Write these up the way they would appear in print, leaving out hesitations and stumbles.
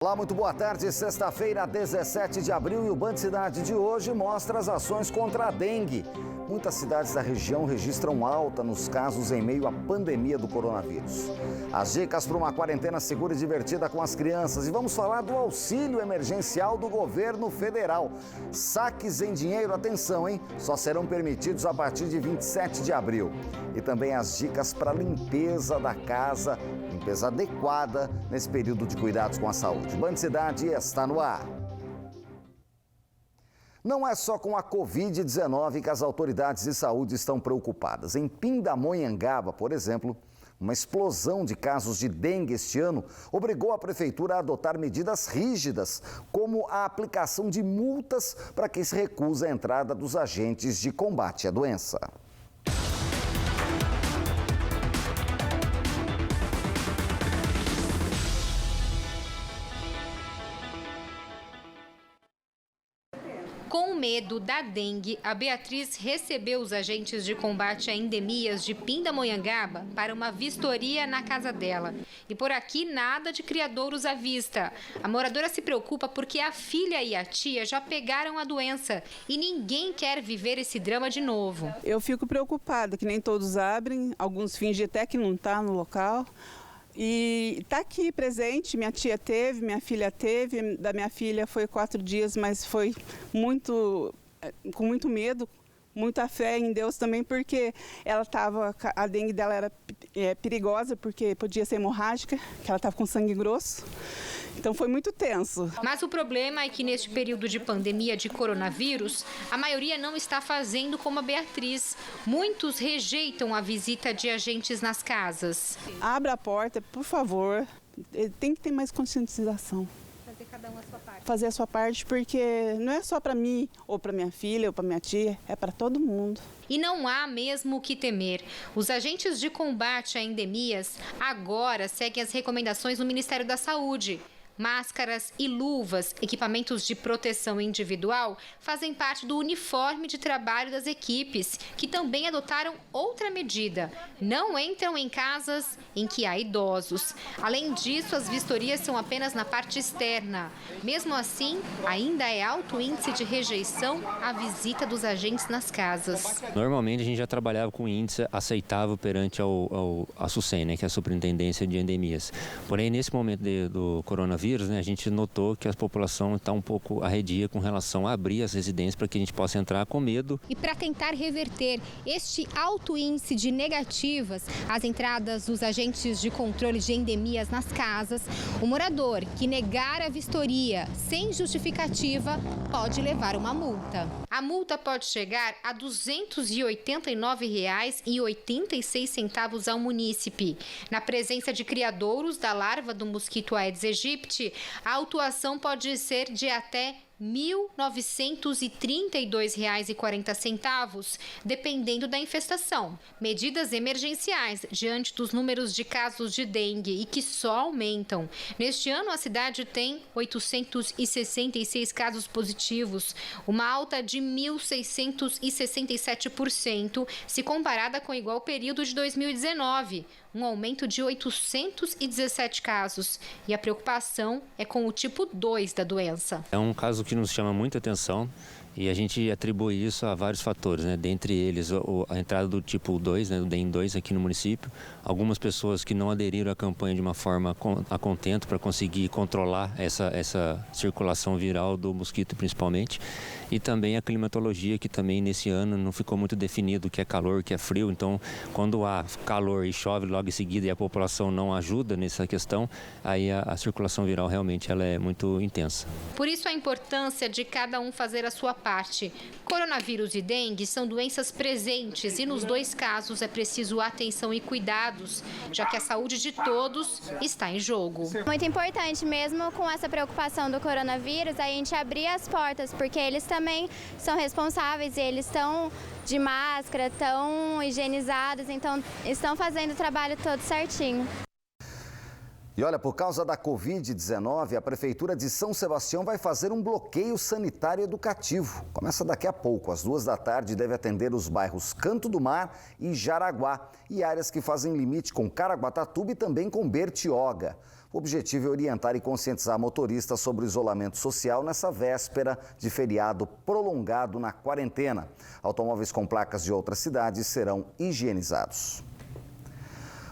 Olá, muito boa tarde. Sexta-feira, 17 de abril, e o Band Cidade de hoje mostra as ações contra a dengue. Muitas cidades da região registram alta nos casos em meio à pandemia do coronavírus. As dicas para uma quarentena segura e divertida com as crianças. E vamos falar do auxílio emergencial do governo federal. Saques em dinheiro, atenção, hein? Só serão permitidos a partir de 27 de abril. E também as dicas para limpeza da casa, limpeza adequada nesse período de cuidados com a saúde. Band Cidade está no ar. Não é só com a Covid-19 que as autoridades de saúde estão preocupadas. Em Pindamonhangaba, por exemplo, uma explosão de casos de dengue este ano obrigou a prefeitura a adotar medidas rígidas, como a aplicação de multas para quem se recusa a entrada dos agentes de combate à doença. Com medo da dengue, a Beatriz recebeu os agentes de combate a endemias de Pindamonhangaba para uma vistoria na casa dela. E por aqui, nada de criadouros à vista. A moradora se preocupa porque a filha e a tia já pegaram a doença e ninguém quer viver esse drama de novo. Eu fico preocupada que nem todos abrem, alguns fingem até que não está no local. E está aqui presente, minha tia teve, minha filha teve, da minha filha foi 4 dias, mas foi com muito medo, muita fé em Deus também, porque a dengue dela era perigosa, porque podia ser hemorrágica, que ela estava com sangue grosso. Então foi muito tenso. Mas o problema é que neste período de pandemia de coronavírus, a maioria não está fazendo como a Beatriz. Muitos rejeitam a visita de agentes nas casas. Abra a porta, por favor. Tem que ter mais conscientização. Fazer cada um a sua parte. Fazer a sua parte, porque não é só para mim, ou para minha filha, ou para minha tia, é para todo mundo. E não há mesmo o que temer. Os agentes de combate a endemias agora seguem as recomendações do Ministério da Saúde. Máscaras e luvas, equipamentos de proteção individual, fazem parte do uniforme de trabalho das equipes, que também adotaram outra medida. Não entram em casas em que há idosos. Além disso, as vistorias são apenas na parte externa. Mesmo assim, ainda é alto o índice de rejeição à visita dos agentes nas casas. Normalmente, a gente já trabalhava com índice aceitável perante a SUSEM, né, que é a Superintendência de Endemias. Porém, nesse momento do coronavírus, a gente notou que a população está um pouco arredia com relação a abrir as residências para que a gente possa entrar com medo. E para tentar reverter este alto índice de negativas às entradas dos agentes de controle de endemias nas casas, o morador que negar a vistoria sem justificativa pode levar uma multa. A multa pode chegar a R$ 289,86 ao munícipe. Na presença de criadouros da larva do mosquito Aedes aegypti, a autuação pode ser de até R$ 1.932,40, dependendo da infestação. Medidas emergenciais diante dos números de casos de dengue e que só aumentam. Neste ano, a cidade tem 866 casos positivos, uma alta de 1.667%, se comparada com o igual período de 2019. Um aumento de 817 casos. E a preocupação é com o tipo 2 da doença. É um caso que nos chama muita atenção e a gente atribui isso a vários fatores, né? Dentre eles a entrada do tipo 2, né, do DEM2 aqui no município, algumas pessoas que não aderiram à campanha de uma forma a contento para conseguir controlar essa circulação viral do mosquito principalmente, e também a climatologia, que também nesse ano não ficou muito definido o que é calor, o que é frio. Então, quando há calor e chove logo em seguida e a população não ajuda nessa questão, aí a circulação viral realmente ela é muito intensa. Por isso a importância de cada um fazer a sua parte. Coronavírus e dengue são doenças presentes e nos dois casos é preciso atenção e cuidados, já que a saúde de todos está em jogo. Muito importante, mesmo com essa preocupação do coronavírus, a gente abrir as portas, porque eles também são responsáveis e eles estão de máscara, estão higienizados, então estão fazendo o trabalho todo certinho. E olha, por causa da Covid-19, a Prefeitura de São Sebastião vai fazer um bloqueio sanitário educativo. Começa daqui a pouco, às 14h, deve atender os bairros Canto do Mar e Jaraguá, e áreas que fazem limite com Caraguatatuba e também com Bertioga. O objetivo é orientar e conscientizar motoristas sobre o isolamento social nessa véspera de feriado prolongado na quarentena. Automóveis com placas de outras cidades serão higienizados.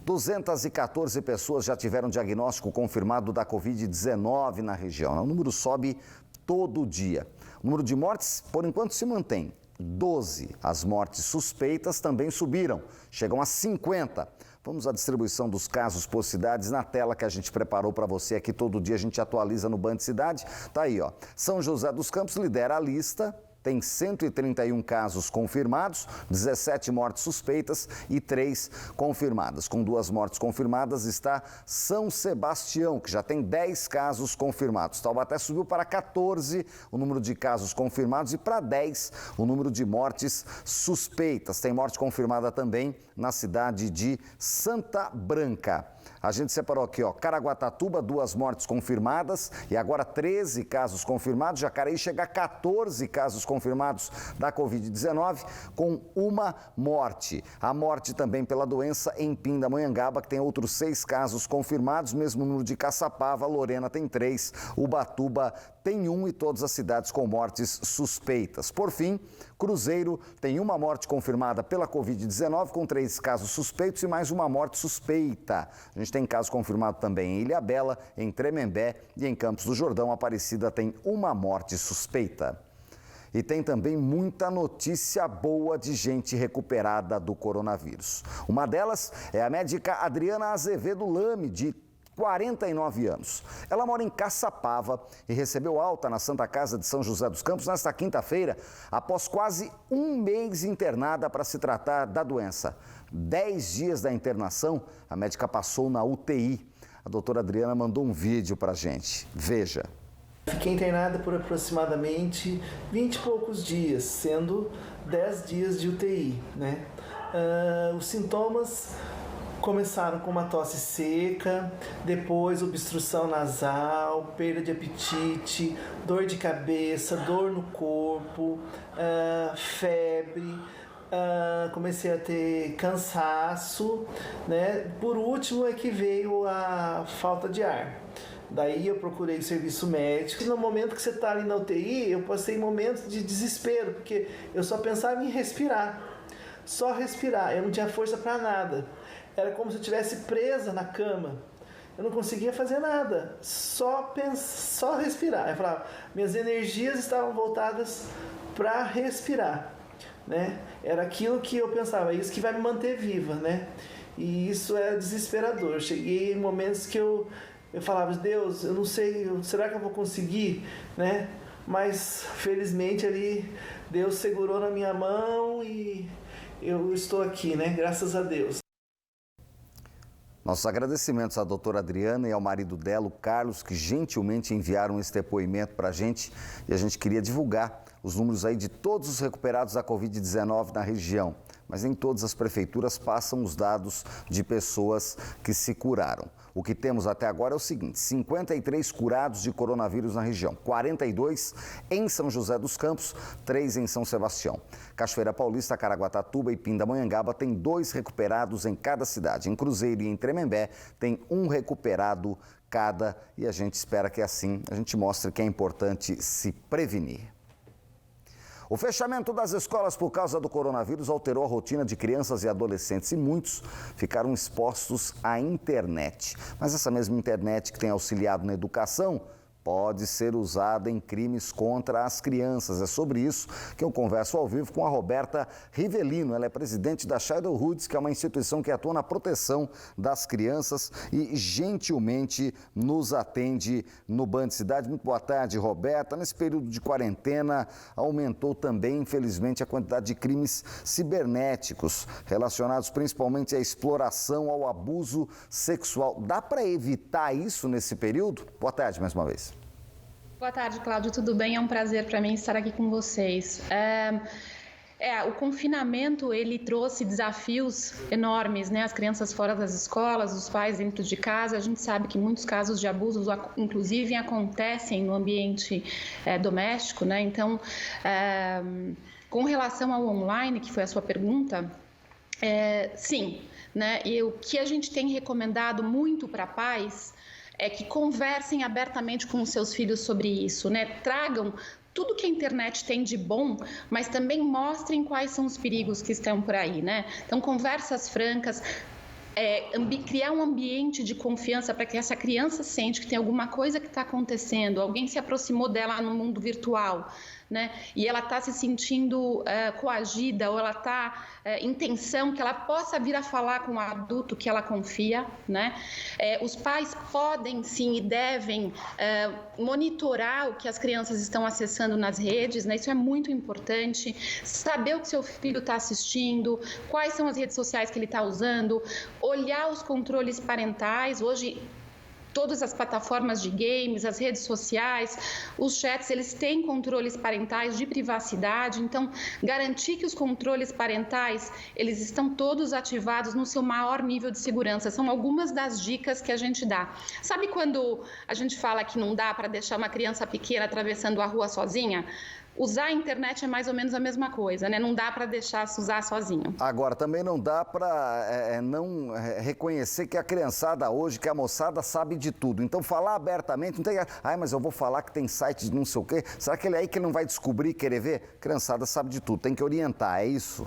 214 pessoas já tiveram diagnóstico confirmado da Covid-19 na região. O número sobe todo dia. O número de mortes, por enquanto, se mantém. 12. As mortes suspeitas também subiram, chegam a 50. Vamos à distribuição dos casos por cidades na tela que a gente preparou para você aqui. Todo dia a gente atualiza no Band Cidade. Tá aí, ó. São José dos Campos lidera a lista. Tem 131 casos confirmados, 17 mortes suspeitas e 3 confirmadas. Com 2 mortes confirmadas está São Sebastião, que já tem 10 casos confirmados. Taubaté subiu para 14 o número de casos confirmados e para 10 o número de mortes suspeitas. Tem morte confirmada também na cidade de Santa Branca. A gente separou aqui, ó, Caraguatatuba, 2 mortes confirmadas e agora 13 casos confirmados. Jacareí chega a 14 casos confirmados da Covid-19 com 1 morte. A morte também pela doença em Pindamonhangaba, que tem outros 6 casos confirmados, mesmo número de Caçapava, Lorena tem 3, Ubatuba tem 1 e todas as cidades com mortes suspeitas. Por fim, Cruzeiro tem 1 morte confirmada pela Covid-19 com 3 casos suspeitos e mais 1 morte suspeita. A gente tem caso confirmado também em Ilhabela, em Tremembé e em Campos do Jordão. Aparecida tem 1 morte suspeita. E tem também muita notícia boa de gente recuperada do coronavírus. Uma delas é a médica Adriana Azevedo Lame, de 49 anos. Ela mora em Caçapava e recebeu alta na Santa Casa de São José dos Campos nesta quinta-feira, após quase 1 mês internada para se tratar da doença. 10 dias da internação, a médica passou na UTI. A doutora Adriana mandou um vídeo para a gente. Veja. Fiquei internada por aproximadamente 20 e poucos dias, sendo 10 dias de UTI, né? Os sintomas começaram com uma tosse seca, depois obstrução nasal, perda de apetite, dor de cabeça, dor no corpo, febre, comecei a ter cansaço, né? Por último é que veio a falta de ar. Daí eu procurei o serviço médico. No momento que você está ali na UTI, eu passei momentos de desespero, porque eu só pensava em respirar. Só respirar, eu não tinha força para nada. Era como se eu estivesse presa na cama. Eu não conseguia fazer nada, só respirar. Eu falava, minhas energias estavam voltadas para respirar, né? Era aquilo que eu pensava, isso que vai me manter viva, né? E isso é desesperador. Cheguei em momentos que eu falava, Deus, eu não sei, será que eu vou conseguir, né? Mas felizmente ali Deus segurou na minha mão e eu estou aqui, né? Graças a Deus. Nossos agradecimentos à doutora Adriana e ao marido dela, o Carlos, que gentilmente enviaram esse depoimento para a gente e a gente queria divulgar os números aí de todos os recuperados da Covid-19 na região. Mas nem todas as prefeituras passam os dados de pessoas que se curaram. O que temos até agora é o seguinte: 53 curados de coronavírus na região, 42 em São José dos Campos, 3 em São Sebastião. Cachoeira Paulista, Caraguatatuba e Pindamonhangaba tem 2 recuperados em cada cidade. Em Cruzeiro e em Tremembé tem 1 recuperado cada e a gente espera que assim a gente mostre que é importante se prevenir. O fechamento das escolas por causa do coronavírus alterou a rotina de crianças e adolescentes e muitos ficaram expostos à internet. Mas essa mesma internet que tem auxiliado na educação pode ser usada em crimes contra as crianças. É sobre isso que eu converso ao vivo com a Roberta Rivelino. Ela é presidente da Childhoods, que é uma instituição que atua na proteção das crianças e gentilmente nos atende no Band Cidade. Muito boa tarde, Roberta. Nesse período de quarentena, aumentou também, infelizmente, a quantidade de crimes cibernéticos relacionados principalmente à exploração, ao abuso sexual. Dá para evitar isso nesse período? Boa tarde mais uma vez. Boa tarde, Cláudio. Tudo bem? É um prazer para mim estar aqui com vocês. O confinamento, ele trouxe desafios enormes, né? As crianças fora das escolas, os pais dentro de casa. A gente sabe que muitos casos de abusos, inclusive, acontecem no ambiente doméstico, né? Então, com relação ao online, que foi a sua pergunta, sim, né? E o que a gente tem recomendado muito para pais é que conversem abertamente com os seus filhos sobre isso, né? Tragam tudo que a internet tem de bom, mas também mostrem quais são os perigos que estão por aí, né? Então, conversas francas, criar um ambiente de confiança para que essa criança sente que tem alguma coisa que está acontecendo, alguém se aproximou dela no mundo virtual, né? E ela está se sentindo coagida, ou ela está em tensão, que ela possa vir a falar com o adulto que ela confia, né? Os pais podem sim e devem monitorar o que as crianças estão acessando nas redes, né? Isso é muito importante. Saber o que seu filho está assistindo, quais são as redes sociais que ele está usando, olhar os controles parentais. Hoje, todas as plataformas de games, as redes sociais, os chats, eles têm controles parentais de privacidade, então garantir que os controles parentais, eles estão todos ativados no seu maior nível de segurança, são algumas das dicas que a gente dá. Sabe quando a gente fala que não dá para deixar uma criança pequena atravessando a rua sozinha? Usar a internet é mais ou menos a mesma coisa, né? Não dá para deixar se usar sozinho. Agora, também não dá para não reconhecer que a criançada hoje, que a moçada sabe de tudo. Então, falar abertamente, não tem... mas eu vou falar que tem site de não sei o quê. Será que ele é aí que ele não vai descobrir e querer ver? A criançada sabe de tudo, tem que orientar, é isso?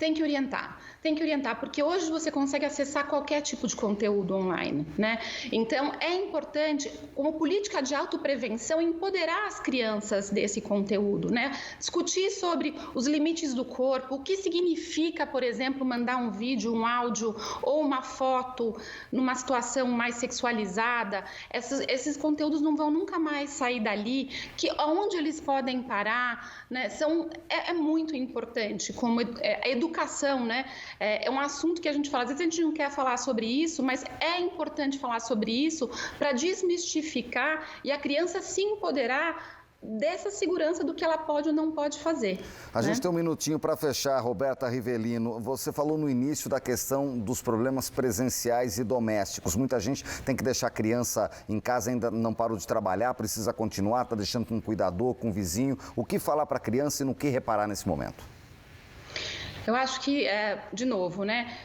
Tem que orientar, porque hoje você consegue acessar qualquer tipo de conteúdo online, né? Então, é importante, como política de autoprevenção, empoderar as crianças desse conteúdo, né? Discutir sobre os limites do corpo, o que significa, por exemplo, mandar um vídeo, um áudio ou uma foto numa situação mais sexualizada. Esses conteúdos não vão nunca mais sair dali, onde eles podem parar, né? É muito importante, como a educação, né? É um assunto que a gente fala, às vezes a gente não quer falar sobre isso, mas é importante falar sobre isso para desmistificar e a criança se empoderar dessa segurança do que ela pode ou não pode fazer. A gente tem um minutinho para fechar, Roberta Rivellino. Você falou no início da questão dos problemas presenciais e domésticos. Muita gente tem que deixar a criança em casa, ainda não parou de trabalhar, precisa continuar, está deixando com um cuidador, com um vizinho. O que falar para a criança e no que reparar nesse momento? Eu acho que, de novo, né,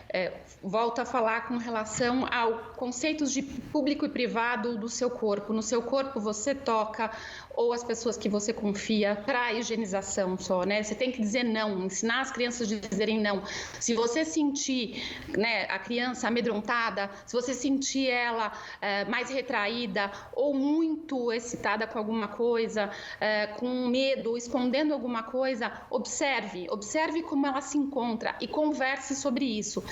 volto a falar com relação ao conceitos de público e privado do seu corpo. No seu corpo você toca, ou as pessoas que você confia, para a higienização só, né? Você tem que dizer não, ensinar as crianças a dizerem não. Se você sentir, né, a criança amedrontada, se você sentir ela mais retraída ou muito excitada com alguma coisa, com medo, escondendo alguma coisa, observe como ela se encontra e converse sobre isso.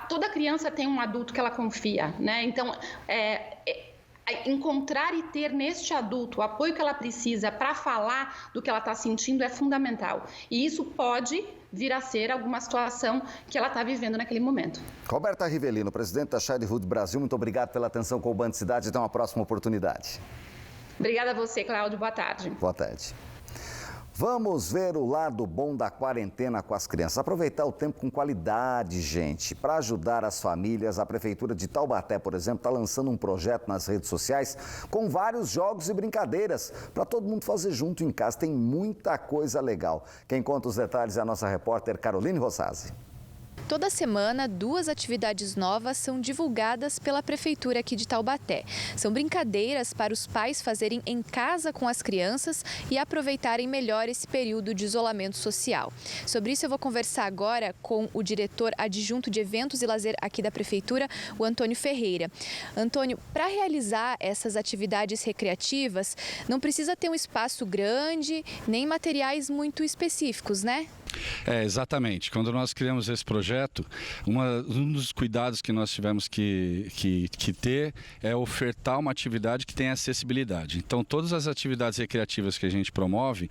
Toda criança tem um adulto que ela confia, né? Então, encontrar e ter neste adulto o apoio que ela precisa para falar do que ela está sentindo é fundamental. E isso pode vir a ser alguma situação que ela está vivendo naquele momento. Roberta Rivellino, presidente da Childhood Brasil, muito obrigado pela atenção com o Band Cidade. Até uma próxima oportunidade. Obrigada a você, Cláudio. Boa tarde. Boa tarde. Vamos ver o lado bom da quarentena com as crianças. Aproveitar o tempo com qualidade, gente. Para ajudar as famílias, a Prefeitura de Taubaté, por exemplo, está lançando um projeto nas redes sociais com vários jogos e brincadeiras para todo mundo fazer junto em casa. Tem muita coisa legal. Quem conta os detalhes é a nossa repórter Caroline Rossazzi. Toda semana, 2 atividades novas são divulgadas pela Prefeitura aqui de Taubaté. São brincadeiras para os pais fazerem em casa com as crianças e aproveitarem melhor esse período de isolamento social. Sobre isso eu vou conversar agora com o diretor adjunto de eventos e lazer aqui da Prefeitura, o Antônio Ferreira. Antônio, para realizar essas atividades recreativas, não precisa ter um espaço grande, nem materiais muito específicos, né? Exatamente. Quando nós criamos esse projeto, um dos cuidados que nós tivemos que ter é ofertar uma atividade que tenha acessibilidade. Então, todas as atividades recreativas que a gente promove,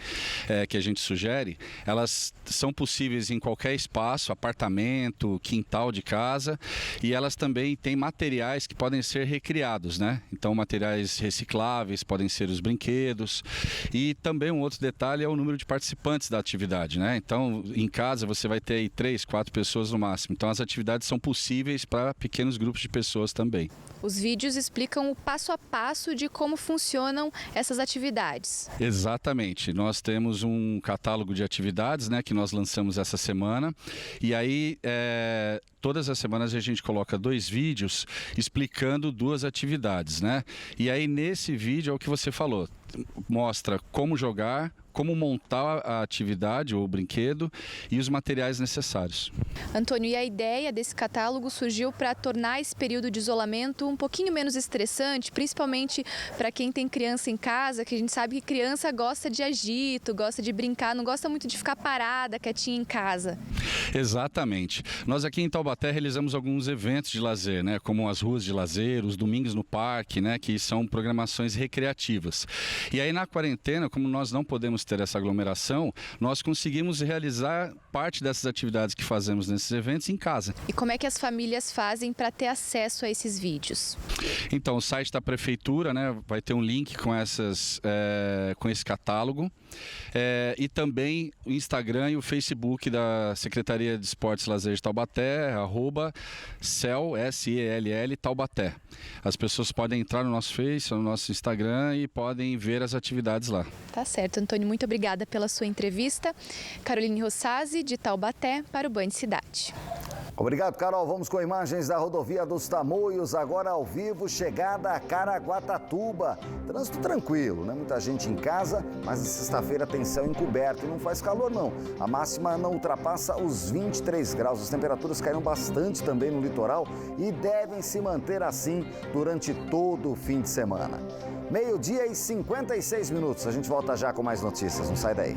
que a gente sugere, elas são possíveis em qualquer espaço, apartamento, quintal de casa, e elas também têm materiais que podem ser recriados, né? Então, materiais recicláveis podem ser os brinquedos, e também um outro detalhe é o número de participantes da atividade, né? Então, Então, em casa você vai ter aí 3, 4 pessoas no máximo. Então, as atividades são possíveis para pequenos grupos de pessoas também. Os vídeos explicam o passo a passo de como funcionam essas atividades. Exatamente. Nós temos um catálogo de atividades, né, que nós lançamos essa semana. E aí, todas as semanas a gente coloca 2 vídeos explicando 2 atividades, né? E aí, nesse vídeo é o que você falou. Mostra como jogar, como montar a atividade ou o brinquedo e os materiais necessários. Antônio, e a ideia desse catálogo surgiu para tornar esse período de isolamento um pouquinho menos estressante, principalmente para quem tem criança em casa, que a gente sabe que criança gosta de agito, gosta de brincar, não gosta muito de ficar parada, quietinha em casa. Exatamente. Nós aqui em Taubaté realizamos alguns eventos de lazer, né, como as ruas de lazer, os domingos no parque, né, que são programações recreativas. E aí na quarentena, como nós não podemos ter essa aglomeração, nós conseguimos realizar parte dessas atividades que fazemos nesses eventos em casa. E como é que as famílias fazem para ter acesso a esses vídeos? Então, o site da prefeitura, né, vai ter um link com esse catálogo, e também o Instagram e o Facebook da Secretaria de Esportes e Lazer de Taubaté, @CEL, SELL Taubaté. As pessoas podem entrar no nosso Face, no nosso Instagram e podem ver as atividades lá. Tá certo, Antônio, muito obrigada pela sua entrevista. Caroline Rossazzi, de Taubaté, para o Band Cidade. Obrigado, Carol. Vamos com imagens da rodovia dos Tamoios, agora ao vivo, chegada a Caraguatatuba. Trânsito tranquilo, né? Muita gente em casa, mas na sexta-feira tem céu encoberto e não faz calor, não. A máxima não ultrapassa os 23 graus. As temperaturas caíram bastante também no litoral e devem se manter assim durante todo o fim de semana. 12h56. A gente volta já com mais notícias. Não sai daí.